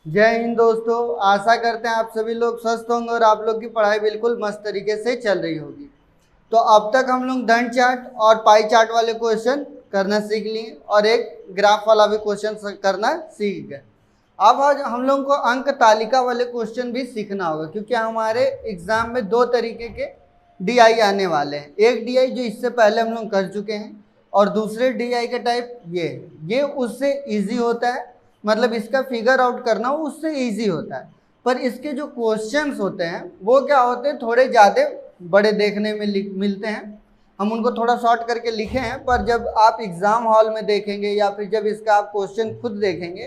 जय हिंद दोस्तों। आशा करते हैं आप सभी लोग स्वस्थ होंगे और आप लोग की पढ़ाई बिल्कुल मस्त तरीके से चल रही होगी। तो अब तक हम लोग धन चार्ट और पाई चार्ट वाले क्वेश्चन करना सीख लिए और एक ग्राफ वाला भी क्वेश्चन करना सीख गए। अब आज हम लोगों को अंक तालिका वाले क्वेश्चन भी सीखना होगा, क्योंकि हमारे एग्जाम में दो तरीके के डीआई आने वाले हैं। एक डीआई जो इससे पहले हम लोग कर चुके हैं और दूसरे डीआई का टाइप ये उससे इजी होता है, मतलब इसका फिगर आउट करना उससे इजी होता है। पर इसके जो क्वेश्चंस होते हैं वो क्या होते हैं, थोड़े ज़्यादा बड़े देखने में मिलते हैं। हम उनको थोड़ा शॉर्ट करके लिखे हैं, पर जब आप एग्ज़ाम हॉल में देखेंगे या फिर जब इसका आप क्वेश्चन खुद देखेंगे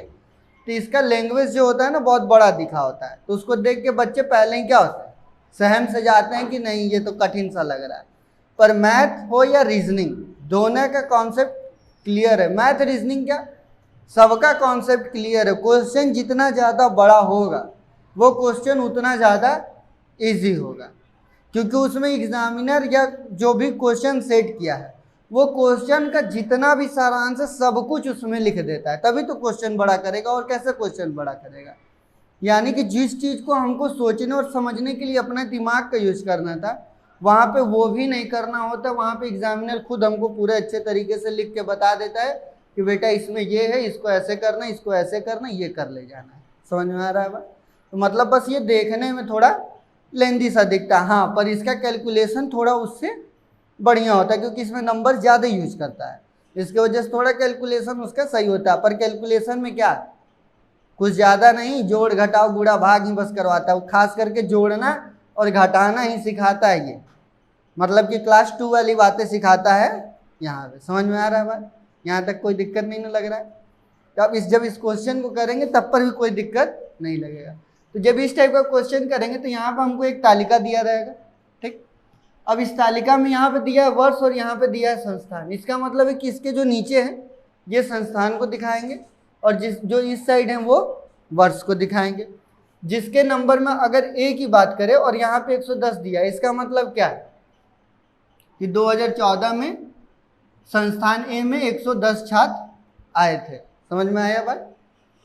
तो इसका लैंग्वेज जो होता है ना बहुत बड़ा दिखा होता है। तो उसको देख के बच्चे पहले ही क्या होता है, सहम से जाते हैं कि नहीं ये तो कठिन सा लग रहा है। पर मैथ हो या रीजनिंग, दोनों का कॉन्सेप्ट क्लियर है। मैथ रीजनिंग क्या, सबका कॉन्सेप्ट क्लियर है। क्वेश्चन जितना ज़्यादा बड़ा होगा वो क्वेश्चन उतना ज़्यादा इजी होगा, क्योंकि उसमें एग्जामिनर या जो भी क्वेश्चन सेट किया है वो क्वेश्चन का जितना भी सारांश है सब कुछ उसमें लिख देता है, तभी तो क्वेश्चन बड़ा करेगा। और कैसे क्वेश्चन बड़ा करेगा, यानी कि जिस चीज़ को हमको सोचने और समझने के लिए अपना दिमाग का यूज करना था वहाँ पे वो भी नहीं करना होता। वहाँ पे एग्जामिनर खुद हमको पूरे अच्छे तरीके से लिख के बता देता है कि बेटा इसमें ये है, इसको ऐसे करना, इसको ऐसे करना, ये कर ले जाना है। समझ में आ रहा है बात? तो मतलब बस ये देखने में थोड़ा लेंदी सा दिखता है, हाँ, पर इसका कैलकुलेशन थोड़ा उससे बढ़िया होता है, क्योंकि इसमें नंबर ज़्यादा यूज करता है। इसके वजह से थोड़ा कैलकुलेशन उसका सही होता है। पर कैलकुलेशन में क्या, कुछ ज़्यादा नहीं, जोड़ घटाओ गुणा भाग ही बस करवाता है। खास करके जोड़ना और घटाना ही सिखाता है ये, मतलब कि क्लास 2 वाली बातें सिखाता है यहाँ पे। समझ में आ रहा है बात? यहाँ तक कोई दिक्कत नहीं ना लग रहा है? तो अब जब इस क्वेश्चन को करेंगे तब पर भी कोई दिक्कत नहीं लगेगा। तो जब इस टाइप का क्वेश्चन करेंगे तो यहाँ पर हमको एक तालिका दिया रहेगा, ठीक। अब इस तालिका में यहाँ पे दिया है वर्ष और यहाँ पे दिया है संस्थान। इसका मतलब है कि इसके जो नीचे है ये संस्थान को दिखाएंगे और जो इस साइड है वो वर्ष को दिखाएंगे। जिसके नंबर में अगर ए की बात करें और यहाँ पे 110 दिया है, इसका मतलब क्या है कि 2014 में संस्थान ए में 110 छात्र आए थे। समझ में आया बात?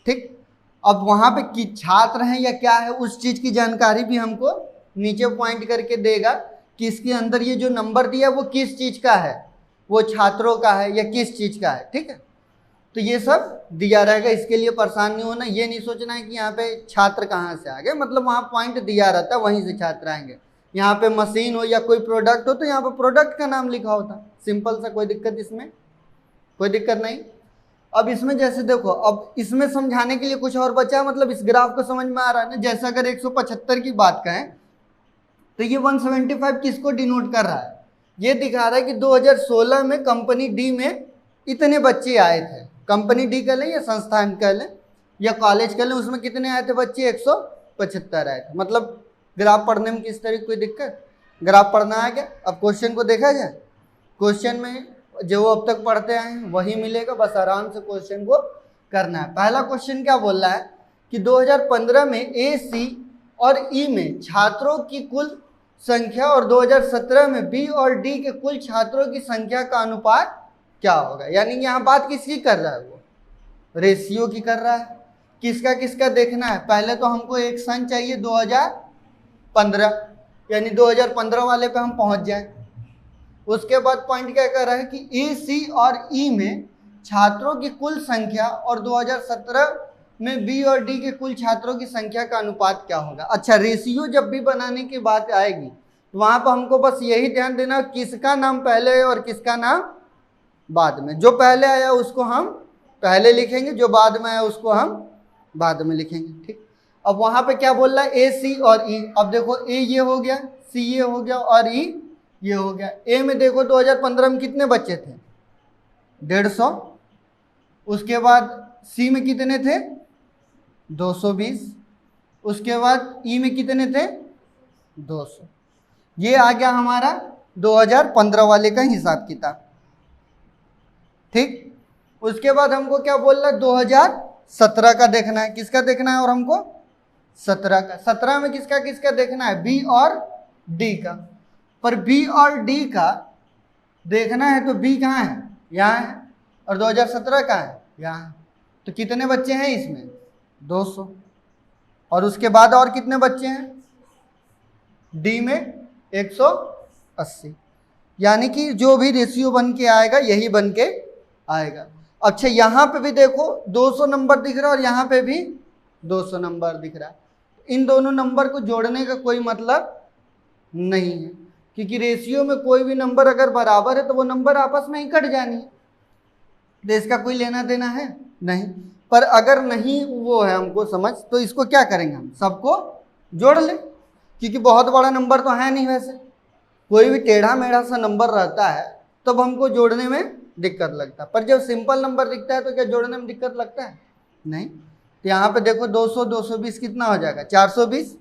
ठीक। अब वहाँ पे कि छात्र हैं या क्या है उस चीज़ की जानकारी भी हमको नीचे पॉइंट करके देगा कि इसके अंदर ये जो नंबर दिया वो किस चीज़ का है, वो छात्रों का है या किस चीज़ का है, ठीक है। तो ये सब दिया रहेगा, इसके लिए परेशान नहीं होना। ये नहीं सोचना है कि यहाँ पे छात्र कहाँ से आ गए, मतलब वहाँ पॉइंट दिया रहता है वहीं से छात्र आएंगे। यहाँ पे मशीन हो या कोई प्रोडक्ट हो तो यहाँ पे प्रोडक्ट का नाम लिखा होता, सिंपल सा, कोई दिक्कत इसमें कोई दिक्कत नहीं। अब इसमें जैसे देखो, अब इसमें समझाने के लिए कुछ और बचा, मतलब इस ग्राफ को समझ में आ रहा है ना। जैसे अगर 175 की बात करें तो ये 175 किसको डिनोट कर रहा है, ये दिखा रहा है कि 2016 में कंपनी डी में इतने बच्चे आए थे। कंपनी डी कह लें या संस्थान कह लें या कॉलेज कह लें, उसमें कितने आए थे बच्चे, 175 आए थे। मतलब ग्राफ पढ़ने में किस तरह की कोई दिक्कत, ग्राफ पढ़ना आ गया। अब क्वेश्चन को देखा जाए, क्वेश्चन में जो अब तक पढ़ते आए हैं वही मिलेगा, बस आराम से क्वेश्चन को करना है। पहला क्वेश्चन क्या बोल रहा है कि 2015 में ए, सी और ई में छात्रों की कुल संख्या और 2017 में बी और डी के कुल छात्रों की संख्या का अनुपात क्या होगा। यानी यहाँ बात किसकी कर रहा है, वो रेशियो की कर रहा है। किसका किसका देखना है, पहले तो हमको एक सन चाहिए 2015, यानी 2015 वाले पे हम पहुंच जाए। उसके बाद पॉइंट क्या कर रहा है कि ए, सी और ई में छात्रों की कुल संख्या और 2017 में बी और डी के कुल छात्रों की संख्या का अनुपात क्या होगा। अच्छा, रेशियो जब भी बनाने की बात आएगी तो वहां पर हमको बस यही ध्यान देना किसका नाम पहले है और किसका नाम बाद में। जो पहले आया उसको हम पहले लिखेंगे, जो बाद में आया उसको हम बाद में लिखेंगे, ठीक। अब वहां पे क्या बोल रहा है, ए, सी और ई। अब देखो ए ये हो गया, सी ये हो गया और ई ये हो गया। ए में देखो 2015 में कितने बच्चे थे, 150। उसके बाद सी में कितने थे, 220। उसके बाद ई में कितने थे, 200। ये आ गया हमारा 2015 वाले का हिसाब किताब, ठीक। उसके बाद हमको क्या बोल रहा है, 2017 का देखना है। किसका देखना है, और हमको 17 का। 17 में किसका किसका देखना है, बी और डी का। पर बी और डी का देखना है तो बी कहाँ है, यहाँ है, और 2017 कहाँ है, यहाँ है। तो कितने बच्चे हैं इसमें, 200। और उसके बाद और कितने बच्चे हैं, डी में 180, यानी कि जो भी रेशियो बन के आएगा यही बन के आएगा। अच्छा यहाँ पे भी देखो 200 नंबर दिख रहा है और यहाँ पे भी 200 नंबर दिख रहा है। इन दोनों नंबर को जोड़ने का कोई मतलब नहीं है, क्योंकि रेशियो में कोई भी नंबर अगर बराबर है तो वो नंबर आपस में ही कट जानी है, तो इसका कोई लेना देना है नहीं। पर अगर नहीं वो है हमको समझ, तो इसको क्या करेंगे, हम सबको जोड़ लें, क्योंकि बहुत बड़ा नंबर तो है नहीं। वैसे कोई भी टेढ़ा मेढ़ा सा नंबर रहता है तब हमको जोड़ने में दिक्कत लगता है, पर जब सिंपल नंबर दिखता है तो क्या जोड़ने में दिक्कत लगता है, नहीं। तो यहाँ पे देखो 200 220 कितना हो जाएगा, 420,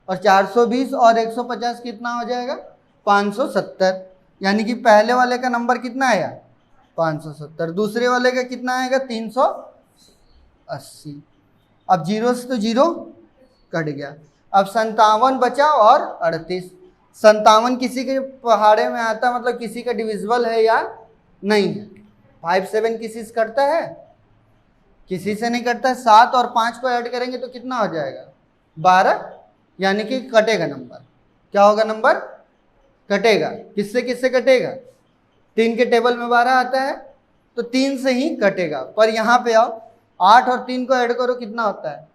और 420 और 150 कितना हो जाएगा, 570। यानी कि पहले वाले का नंबर कितना आया, 570, दूसरे वाले का कितना आएगा, 380। अब जीरो से तो जीरो कट गया, अब 57 बचा और 38। 57 किसी के पहाड़े में आता, मतलब किसी का डिविजिबल है या नहीं है। 5 7 किसी से कटता है, किसी से नहीं कटता है। 7 और 5 को ऐड करेंगे तो कितना हो जाएगा, 12, यानी कि कटेगा नंबर। क्या होगा, नंबर कटेगा। किससे किससे कटेगा, 3 के टेबल में 12 आता है तो 3 से ही कटेगा। पर यहाँ पे आओ, 8 और 3 को ऐड करो, कितना होता है,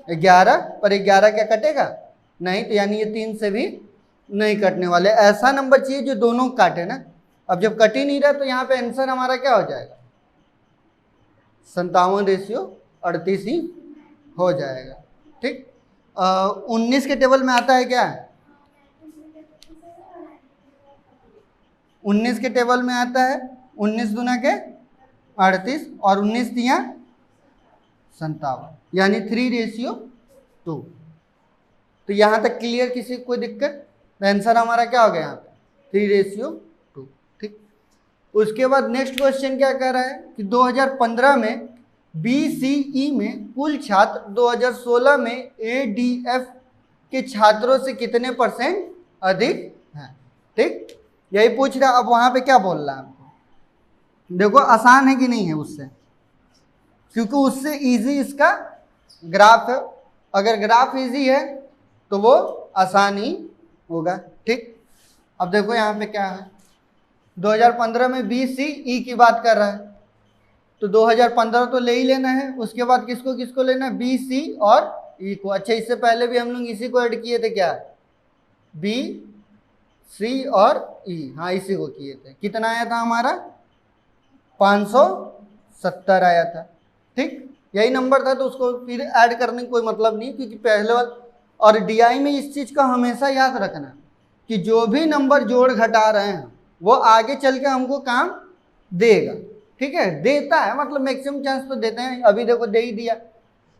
11, पर 11 क्या कटेगा, नहीं। तो यानी ये 3 से भी नहीं कटने वाले। ऐसा नंबर चाहिए जो दोनों काटे ना। अब जब कट ही नहीं रहा तो यहाँ पे आंसर हमारा क्या हो जाएगा, 57/38 ही हो जाएगा। ठीक, 19 के टेबल में आता है क्या, 19 के टेबल में आता है 19 दूना के 38 और 19 दिया 57, यानी 3:2। तो यहाँ तक क्लियर, किसी को कोई दिक्कत। आंसर हमारा क्या हो गया यहाँ पे, 3:2। ठीक, उसके बाद नेक्स्ट क्वेश्चन क्या कह रहा है कि 2015 में BCE में कुल छात्र 2016 में ADF के छात्रों से कितने % अधिक हैं। ठीक, यही पूछ रहा। अब वहां पे क्या बोल रहा है आपको, देखो आसान है कि नहीं है उससे, क्योंकि उससे इजी इसका ग्राफ है। अगर ग्राफ इजी है तो वो आसान ही होगा। ठीक, अब देखो यहाँ पे क्या है, 2015 में BCE की बात कर रहा है, तो 2015 तो ले ही लेना है। उसके बाद किसको किसको लेना है, BC और E को। अच्छा, इससे पहले भी हम लोग इसी को ऐड किए थे क्या, BC और E, हाँ इसी को किए थे। कितना आया था हमारा, 570 आया था। ठीक, यही नंबर था, तो उसको फिर ऐड करने का कोई मतलब नहीं, क्योंकि पहले वाला। और DI में इस चीज़ का हमेशा याद रखना कि जो भी नंबर जोड़ घटा रहे हैं वो आगे चल के हमको काम देगा। ठीक है, देता है, मतलब मैक्सिमम चांस तो देते हैं। अभी देखो दे ही दिया।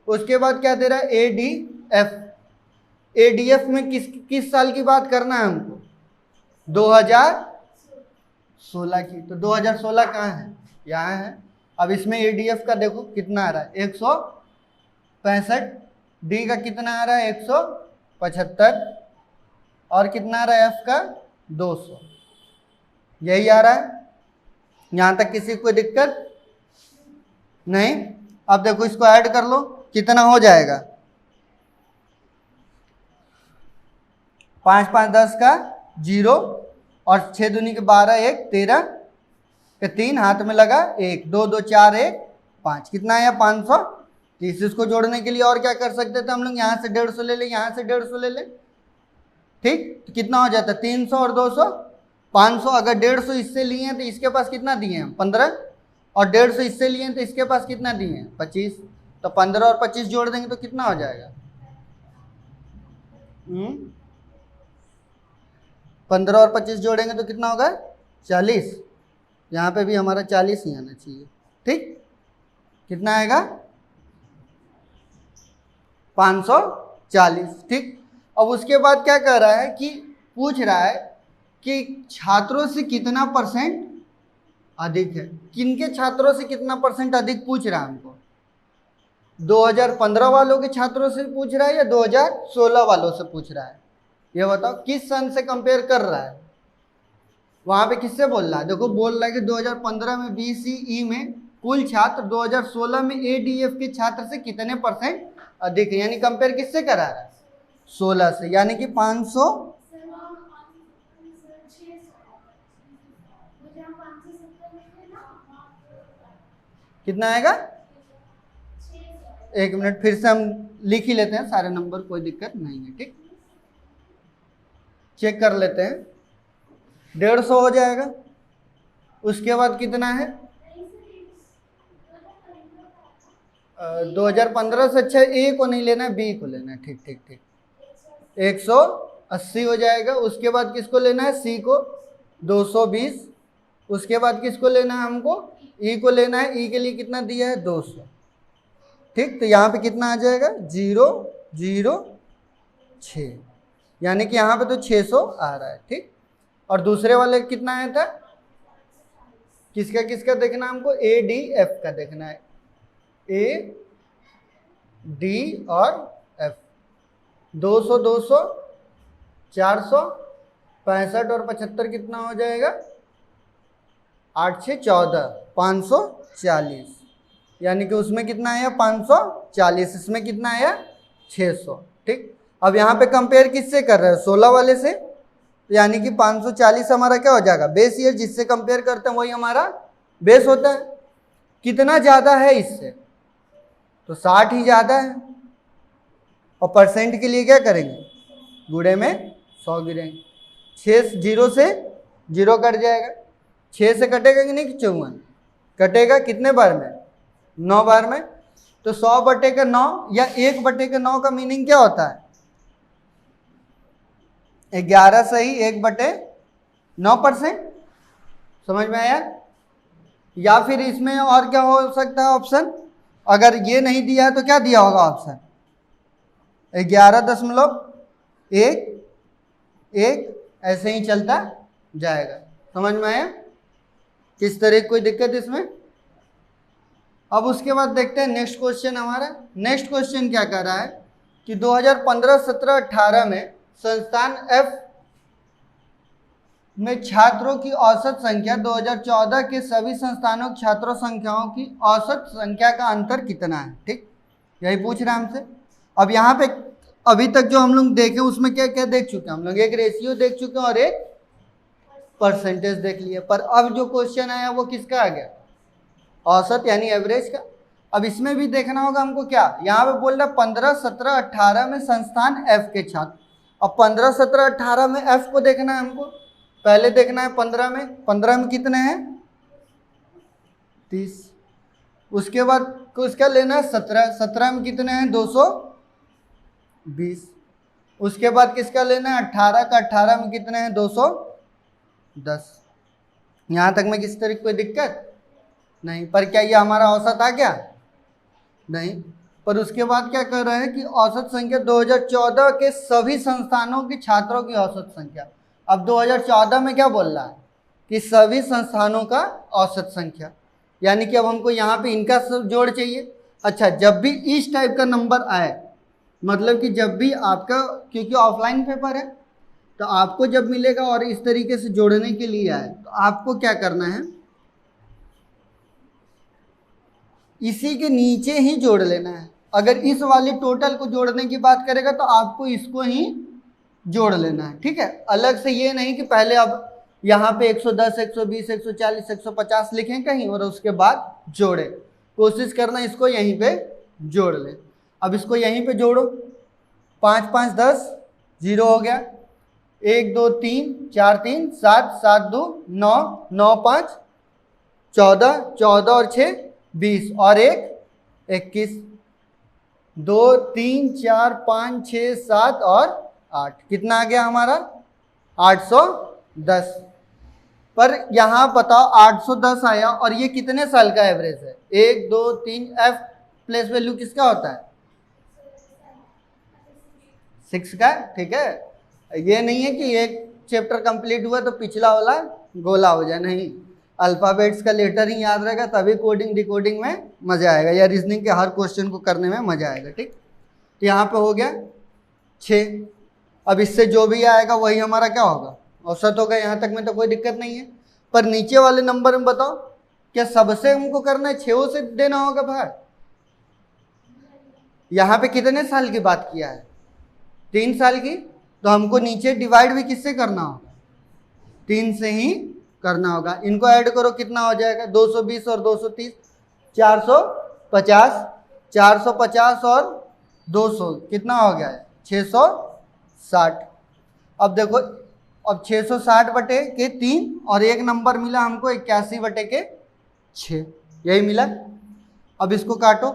उसके बाद क्या दे रहा है, ADF। ADF में किस साल की बात करना है हमको, 2016 की। तो 2016 कहाँ है, यहाँ है। अब इसमें ADF का देखो कितना आ रहा है, 165। D का कितना आ रहा है, 175, और कितना आ रहा है F का, 200। यही आ रहा है, यहां तक किसी को कोई दिक्कत नहीं। अब देखो इसको ऐड कर लो, कितना हो जाएगा, 5 5 10 का 0, और 6 दूनी के 12, 1 13 के 3 हाथ में लगा 1, 2 2 4 1 5, कितना आया, 530। इसको जोड़ने के लिए और क्या कर सकते थे हम लोग, यहाँ से 150 ले ले, यहाँ से 150 ले ले। ठीक, तो कितना हो जाता है, 300 और 200 500। अगर 150 इससे लिए हैं तो इसके पास कितना दिए हैं, 15, और 150 इससे लिए हैं तो इसके पास कितना दिए हैं, 25। तो 15 और 25 जोड़ देंगे तो कितना हो जाएगा, 15 और 25 जोड़ेंगे तो कितना होगा, 40। यहाँ पे भी हमारा 40 ही आना चाहिए। ठीक, कितना आएगा, 540। ठीक, अब उसके बाद क्या कह रहा है कि पूछ रहा है कि छात्रों से कितना % अधिक है। किनके छात्रों से कितना % अधिक पूछ रहा है हमको, 2015 वालों के छात्रों से पूछ रहा है या 2016 वालों से पूछ रहा है, ये बताओ। किस सन से कंपेयर कर रहा है, वहां पे किससे बोल रहा है, देखो बोल रहा है कि 2015 में BCE में कुल छात्र 2016 में ADF के छात्र से कितने % अधिक है, यानी कंपेयर किससे करा रहा है? 16 से, यानी कि 500 कितना आएगा? 1 मिनट, फिर से हम लिख ही लेते हैं सारे नंबर, कोई दिक्कत नहीं है। ठीक, चेक कर लेते हैं। 150 हो जाएगा। उसके बाद कितना है? 2015 से अच्छा ए को नहीं लेना है, बी को लेना है। ठीक ठीक ठीक, 180 हो जाएगा। उसके बाद किसको लेना है? सी को, 220। उसके बाद किसको लेना है हमको? ई को लेना है। ई के लिए कितना दिया है? 200। ठीक, तो यहाँ पे कितना आ जाएगा? 006, यानी कि यहाँ पे तो 600 आ रहा है। ठीक, और दूसरे वाले कितना आया था? किसका किसका देखना हमको? ए डी एफ का देखना है। ए डी और एफ, 200 200 400, 65 और 75 कितना हो जाएगा? 8 6 14, 540, यानी कि उसमें कितना आया? 540, इसमें कितना आया? 600। ठीक, अब यहाँ पे कंपेयर किससे कर रहे हैं? 16 वाले से, यानी कि 540 हमारा क्या हो जाएगा? Base year. जिससे कंपेयर करते हैं वही हमारा बेस होता है। कितना ज़्यादा है इससे? तो 60 ही ज़्यादा है। और परसेंट के लिए क्या करेंगे? गुणे में 100 गिरेंगे। 6 0 से 0 कट जाएगा। 6 से कटेगा कि नहीं? 54 कटेगा। कितने बार में? 9 बार में। तो 100/9 या 1/9 का मीनिंग क्या होता है? 11 सही 1/9%। समझ में आया? या फिर इसमें और क्या हो सकता है ऑप्शन? अगर ये नहीं दिया है तो क्या दिया होगा ऑप्शन? 11.1 ऐसे ही चलता जाएगा। समझ में आया? किस तरह कोई दिक्कत इसमें? अब उसके बाद देखते हैं नेक्स्ट क्वेश्चन हमारा। नेक्स्ट क्वेश्चन क्या कर रहा है कि 2015 17 18 में संस्थान एफ में छात्रों की औसत संख्या 2014 के सभी संस्थानों की छात्रों संख्याओं की औसत संख्या का अंतर कितना है। ठीक, यही पूछ रहा है हमसे। अब यहाँ पे अभी तक जो हम लोग देखे उसमें क्या क्या देख चुके हैं हम लोग? एक रेशियो देख चुके हैं और एक परसेंटेज देख लिया। पर अब जो क्वेश्चन आया वो किसका आ गया? औसत यानी एवरेज का। अब इसमें भी देखना होगा हमको क्या, यहाँ पे बोल रहा है 15 17 18 में संस्थान एफ के छात्र। अब 15 17 18 में एफ को देखना है हमको। पहले देखना है 15 में। 15 में कितने हैं? 30। उसके बाद किसका लेना है? 17। 17 में कितने हैं? 220। उसके बाद किसका लेना है? 18 का। 18 में कितने हैं? 210। यहाँ तक में किस तरह कोई दिक्कत नहीं। पर क्या ये हमारा औसत आ गया? नहीं। पर उसके बाद क्या कर रहे हैं कि औसत संख्या 2014 के सभी संस्थानों की छात्रों की औसत संख्या। अब 2014 में क्या बोल रहा है कि सभी संस्थानों का औसत संख्या, यानी कि अब हमको यहाँ पे इनका जोड़ चाहिए। अच्छा, जब भी इस टाइप का नंबर आए, मतलब कि जब भी आपका, क्योंकि ऑफलाइन पेपर है तो आपको जब मिलेगा और इस तरीके से जोड़ने के लिए आए तो आपको क्या करना है, इसी के नीचे ही जोड़ लेना है। अगर इस वाले टोटल को जोड़ने की बात करेगा तो आपको इसको ही जोड़ लेना है। ठीक है, अलग से ये नहीं कि पहले अब यहाँ पे 110 120 140 150 लिखें कहीं और उसके बाद जोड़े। कोशिश करना इसको यहीं पे जोड़ ले। अब इसको यहीं पे जोड़ो। 5 5 10, 0 हो गया। 1 2 3 4 3 7 7 2 9 9 5 14 14 और 6 20 और 1 21 2 3 4 5 6 7 और 8। कितना आ गया हमारा? 810। पर यहाँ बताओ 810 आया और ये कितने साल का एवरेज है? 1 2 3। एफ प्लेस वैल्यू किसका होता है? 6 का। ठीक है, ये नहीं है कि एक चैप्टर कंप्लीट हुआ तो पिछला वाला गोला हो जाए, नहीं। अल्फ़ाबेट्स का लेटर ही याद रहेगा तभी कोडिंग डिकोडिंग में मज़ा आएगा, या रीजनिंग के हर क्वेश्चन को करने में मज़ा आएगा। ठीक, तो यहाँ पे हो गया 6। अब इससे जो भी आएगा वही हमारा क्या होगा? औसत होगा। यहाँ तक में तो कोई दिक्कत नहीं है। पर नीचे वाले नंबर में बताओ, क्या सबसे हमको करना है? 6 से देना होगा भाई? यहाँ पे कितने साल की बात किया है? 3 साल की। तो हमको नीचे डिवाइड भी किससे करना होगा? 3 से ही करना होगा। इनको ऐड करो, कितना हो जाएगा? 220 और 230 450, 450 और 200 कितना हो गया है? 660। अब देखो, अब 660 बटे के 3 और एक नंबर मिला हमको 81 बटे के 6, यही मिला। अब इसको काटो,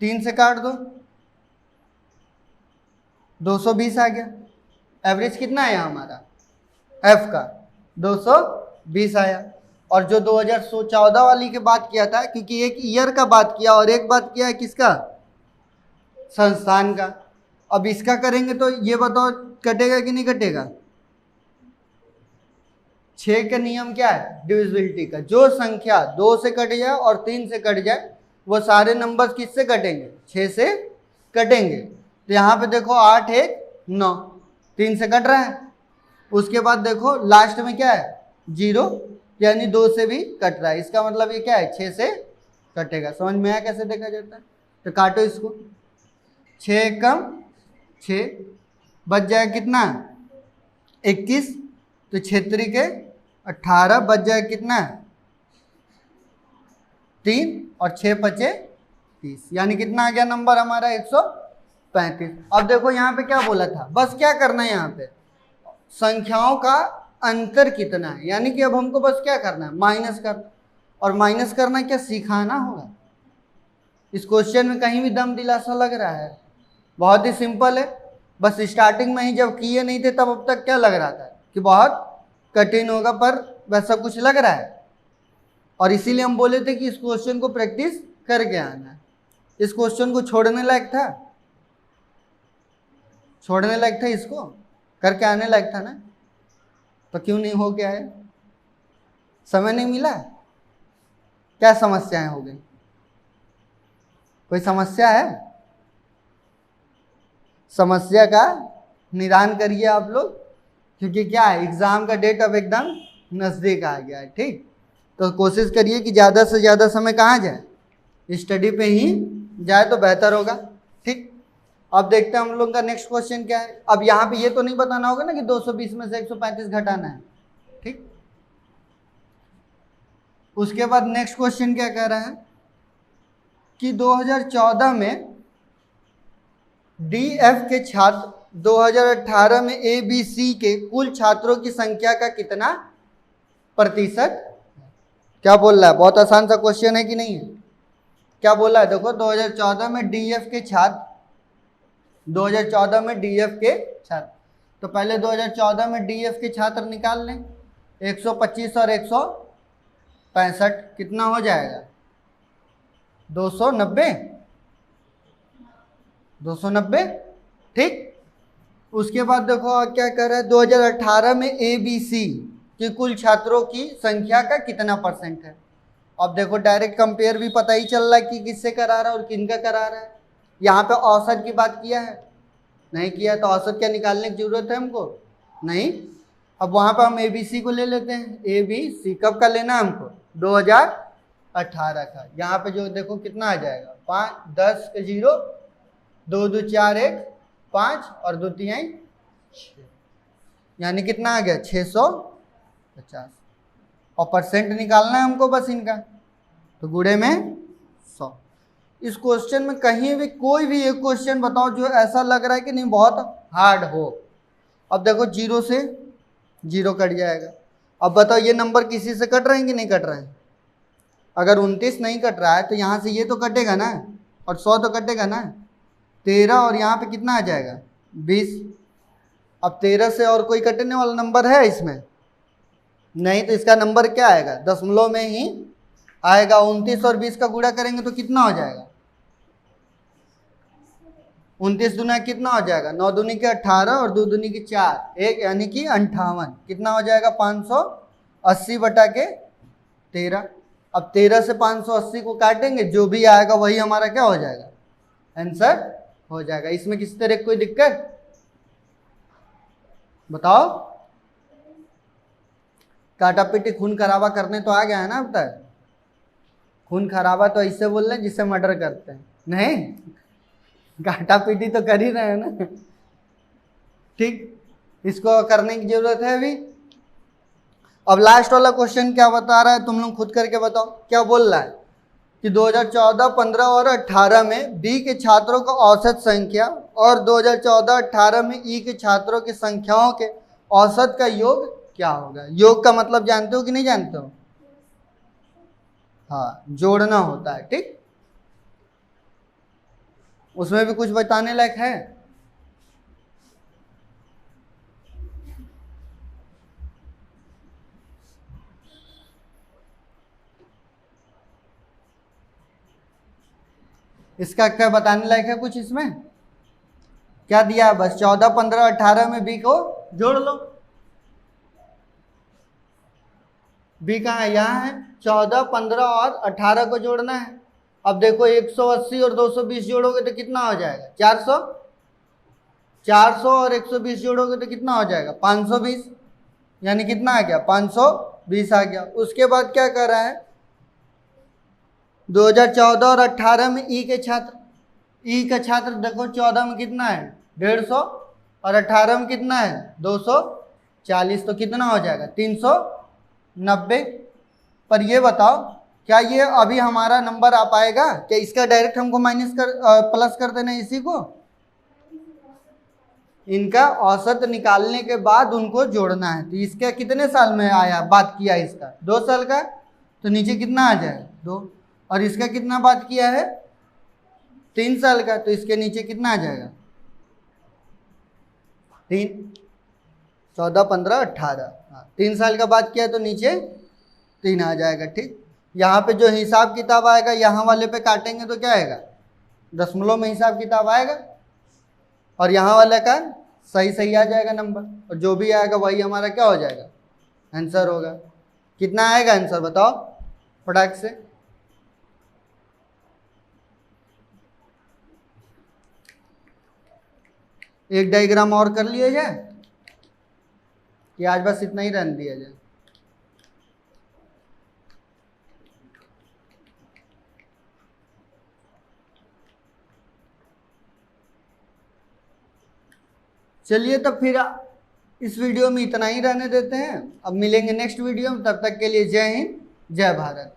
3 से काट दो, 220 आ गया। एवरेज कितना आया हमारा एफ का? 220 आया। और जो 2014 वाली की बात किया था, क्योंकि एक ईयर का बात किया और एक बात किया है किसका? संस्थान का। अब इसका करेंगे तो ये बताओ कटेगा कि नहीं कटेगा? 6 का नियम क्या है डिविजिबिलिटी का? जो संख्या 2 से कट जाए और 3 से कट जाए वो सारे नंबर्स किससे कटेंगे? 6 से कटेंगे। तो यहाँ पे देखो 8 1 9, 3 से कट रहा है। उसके बाद देखो लास्ट में क्या है? 0, यानी 2 से भी कट रहा है। इसका मतलब ये क्या है? 6 से कटेगा। समझ में आया कैसे देखा जाता है? तो काटो इसको, 6 कम 6 बच जाएगा कितना? 21। तो 6 के 18 बच जाएगा कितना? 3 और 6 बचे 30, यानी कितना आ गया नंबर हमारा? 135। अब देखो यहाँ पे क्या बोला था, बस क्या करना है यहाँ पे? संख्याओं का अंतर कितना है, यानी कि अब हमको बस क्या करना है? माइनस करना। और माइनस करना क्या सिखाना होगा। इस क्वेश्चन में कहीं भी दम दिलासा लग रहा है? बहुत ही सिंपल है। बस स्टार्टिंग में ही जब किए नहीं थे तब अब तक क्या लग रहा था कि बहुत कठिन होगा, पर वैसा कुछ लग रहा है। और इसीलिए हम बोले थे कि इस क्वेश्चन को प्रैक्टिस करके आना है। इस क्वेश्चन को छोड़ने लायक था? छोड़ने लायक था? इसको करके आने लायक था ना? तो क्यों नहीं हो गया है? समय नहीं मिला? क्या समस्याएं हो गई? कोई समस्या है? समस्या का निदान करिए आप लोग, क्योंकि क्या है, एग्जाम का डेट अब एकदम नज़दीक आ गया है। ठीक, तो कोशिश करिए कि ज़्यादा से ज़्यादा समय कहाँ जाए? स्टडी पे ही जाए तो बेहतर होगा। ठीक, अब देखते हैं हम लोग का नेक्स्ट क्वेश्चन क्या है। अब यहाँ पे ये तो नहीं बताना होगा ना कि 220 में से 135 घटाना है। ठीक, उसके बाद नेक्स्ट क्वेश्चन क्या कह रहा है कि 2014 में डीएफ के छात्र 2018 में एबीसी के कुल छात्रों की संख्या का कितना प्रतिशत? क्या बोल रहा है? बहुत आसान सा क्वेश्चन है कि नहीं है? क्या बोला है? देखो 2014 में डीएफ के छात्र, 2014 में डीएफ के छात्र, तो पहले 2014 में डीएफ के छात्र निकाल लें। 125 और 165 कितना हो जाएगा? 290, 290। ठीक, उसके बाद देखो क्या कर रहा है, 2018 में एबीसी के कुल छात्रों की संख्या का कितना परसेंट है? अब देखो डायरेक्ट कंपेयर भी पता ही चल रहा है कि किससे करा रहा है और किनका करा रहा है। यहाँ पे औसत की बात किया है? नहीं किया। तो औसत क्या निकालने की जरूरत है हमको? नहीं। अब वहाँ पे हम एबीसी को ले लेते हैं। एबीसी कब का लेना है हमको? 2018 का। यहाँ पे जो देखो कितना आ जाएगा? 5 10 के 0, 2 2 4 1 5 और 2 3 6, यानी कितना आ गया? 650। और परसेंट निकालना है हमको बस इनका, तो गुणे में 100। इस क्वेश्चन में कहीं भी कोई भी एक क्वेश्चन बताओ जो ऐसा लग रहा है कि नहीं बहुत हार्ड हो। अब देखो 0 से 0 कट जाएगा। अब बताओ ये नंबर किसी से कट रहे हैं कि नहीं कट रहे हैं? अगर 29 नहीं कट रहा है तो यहाँ से ये तो कटेगा ना, और 100 तो कटेगा ना। 13 और यहाँ पे कितना आ जाएगा? 20। अब 13 से और कोई कटने वाला नंबर है इसमें? नहीं, तो इसका नंबर क्या आएगा? दशमलव में ही आएगा। 29 और 20 का गुणा करेंगे तो कितना हो जाएगा? 29 दूना कितना हो जाएगा? 9 दूनी के 18 और 2 दूनी के 4 1, यानी कि 58। कितना हो जाएगा? 580 बटा के 13। अब 13 से 580 को काटेंगे, जो भी आएगा वही हमारा क्या हो जाएगा? आंसर हो जाएगा। इसमें किसी तरह कोई दिक्कत बताओ? काटा पीटी खून खराबा करने तो आ गया है ना अब तक? खून खराबा तो ऐसे बोल रहे हैं जिससे मर्डर करते हैं। नहीं, घाटा पीटी तो कर ही रहे हैं ना। ठीक, इसको करने की जरूरत है अभी। अब लास्ट वाला क्वेश्चन क्या बता रहा है, तुम लोग खुद करके बताओ। क्या बोल रहा है कि 2014, 15 और 18 में बी के छात्रों का औसत संख्या और 2014, 18 में ई के छात्रों की संख्याओं के औसत का योग क्या होगा। योग का मतलब जानते हो कि नहीं जानते हो? हाँ, जोड़ना होता है। ठीक, उसमें भी कुछ बताने लायक है? इसका क्या बताने लायक है कुछ इसमें? क्या दिया है? बस 14, 15, 18 में बी को जोड़ लो। बी कहाँ है? यहाँ है। 14, 15 और 18 को जोड़ना है। अब देखो 180 और 220 जोड़ोगे तो कितना हो जाएगा? 400। 400 और 120 जोड़ोगे तो कितना हो जाएगा? 520। यानी कितना आ गया? 520 आ गया। उसके बाद क्या कर रहा है? 2014 और 18 में ई के छात्र, ई का छात्र देखो 14 में कितना है? 150 और 18 में कितना है? 240। तो कितना हो जाएगा? 390। पर ये बताओ क्या ये अभी हमारा नंबर आ पाएगा क्या? इसका डायरेक्ट हमको माइनस कर प्लस कर देना इसी को। इनका औसत निकालने के बाद उनको जोड़ना है। तो इसका कितने साल में आया बात किया? इसका 2 साल का, तो नीचे कितना आ जाएगा? 2। और इसका कितना बात किया है? 3 साल का, तो इसके नीचे कितना आ जाएगा? 3। 14, 15, 18। हाँ, 3 साल का बात किया तो नीचे 3 आ जाएगा। ठीक, यहाँ पे जो हिसाब किताब आएगा यहाँ वाले पे काटेंगे तो क्या आएगा? दशमलव में हिसाब किताब आएगा और यहाँ वाले का सही सही आ जाएगा नंबर, और जो भी आएगा वही हमारा क्या हो जाएगा? आंसर होगा। कितना आएगा आंसर बताओ फटाक से? एक डायग्राम और कर लिया जाए कि आज बस इतना ही रहने दिया जाए? चलिए तो फिर इस वीडियो में इतना ही रहने देते हैं। अब मिलेंगे नेक्स्ट वीडियो में, तब तक के लिए जय हिंद, जय भारत।